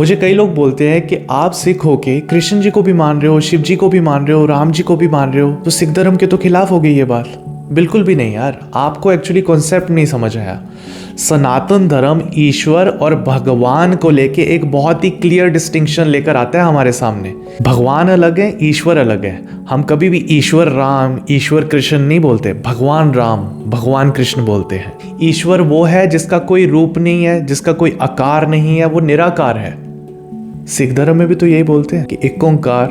मुझे कई लोग बोलते हैं कि आप सिख होके कृष्ण जी को भी मान रहे हो, शिव जी को भी मान रहे हो, राम जी को भी मान रहे हो, तो सिख धर्म के तो खिलाफ हो गई ये बात। बिल्कुल भी नहीं यार, आपको एक्चुअली कॉन्सेप्ट नहीं समझ आया। सनातन धर्म ईश्वर और भगवान को लेके एक बहुत ही क्लियर डिस्टिंक्शन लेकर आता है हमारे सामने। भगवान अलग है, ईश्वर अलग है। हम कभी भी ईश्वर राम, ईश्वर कृष्ण नहीं बोलते, भगवान राम, भगवान कृष्ण बोलते हैं। ईश्वर वो है जिसका कोई रूप नहीं है, जिसका कोई आकार नहीं है, वो निराकार है। सिख धर्म में भी तो यही बोलते हैं कि एक ओंकार,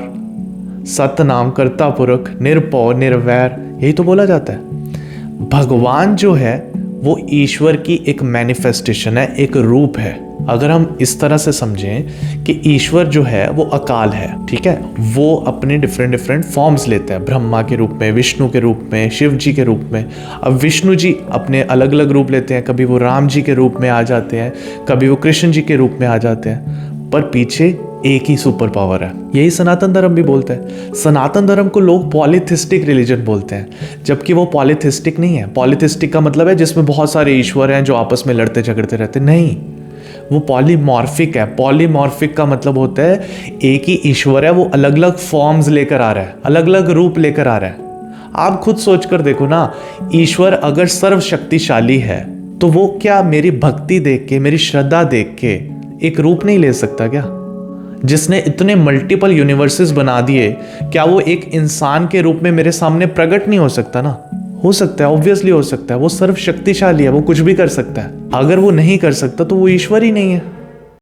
सतनाम, कर्ता पुरख, निरपौ निर्वैर, यही तो बोला जाता है। भगवान जो है वो ईश्वर की एक मैनिफेस्टेशन है, एक रूप है। अगर हम इस तरह से समझें कि ईश्वर जो है वो अकाल है, ठीक है, वो अपने डिफरेंट फॉर्म्स लेते हैं, ब्रह्मा के रूप में, विष्णु के रूप में, शिव जी के रूप में। अब विष्णु जी अपने अलग अलग रूप लेते हैं, कभी वो राम जी के रूप में आ जाते हैं, कभी वो कृष्ण जी के रूप में आ जाते हैं, पर पीछे एक ही सुपर पावर है। यही सनातन धर्म भी बोलते हैं। सनातन धर्म को लोग पॉलीथिस्टिक रिलीजन बोलते हैं, जबकि वो पॉलीथिस्टिक नहीं है। पॉलीथिस्टिक का मतलब है जिसमें बहुत सारे ईश्वर हैं जो आपस में लड़ते झगड़ते रहते, नहीं, वो पॉलीमॉर्फिक है। पॉलीमॉर्फिक का मतलब होता है एक ही ईश्वर है, वो अलग अलग फॉर्म्स लेकर आ रहा है, अलग अलग रूप लेकर आ रहा है। आप खुद सोच कर देखो ना, ईश्वर अगर सर्वशक्तिशाली है तो वो क्या मेरी भक्ति देख के, मेरी श्रद्धा देख के एक रूप नहीं ले सकता क्या? जिसने इतने मल्टीपल यूनिवर्सेस बना दिए, क्या वो एक इंसान के रूप में मेरे सामने प्रकट नहीं हो सकता ना? हो सकता है, ऑब्वियसली हो सकता है। वो सर्वशक्तिशाली है, वो कुछ भी कर सकता है। अगर वो नहीं कर सकता तो वो ईश्वर ही नहीं है।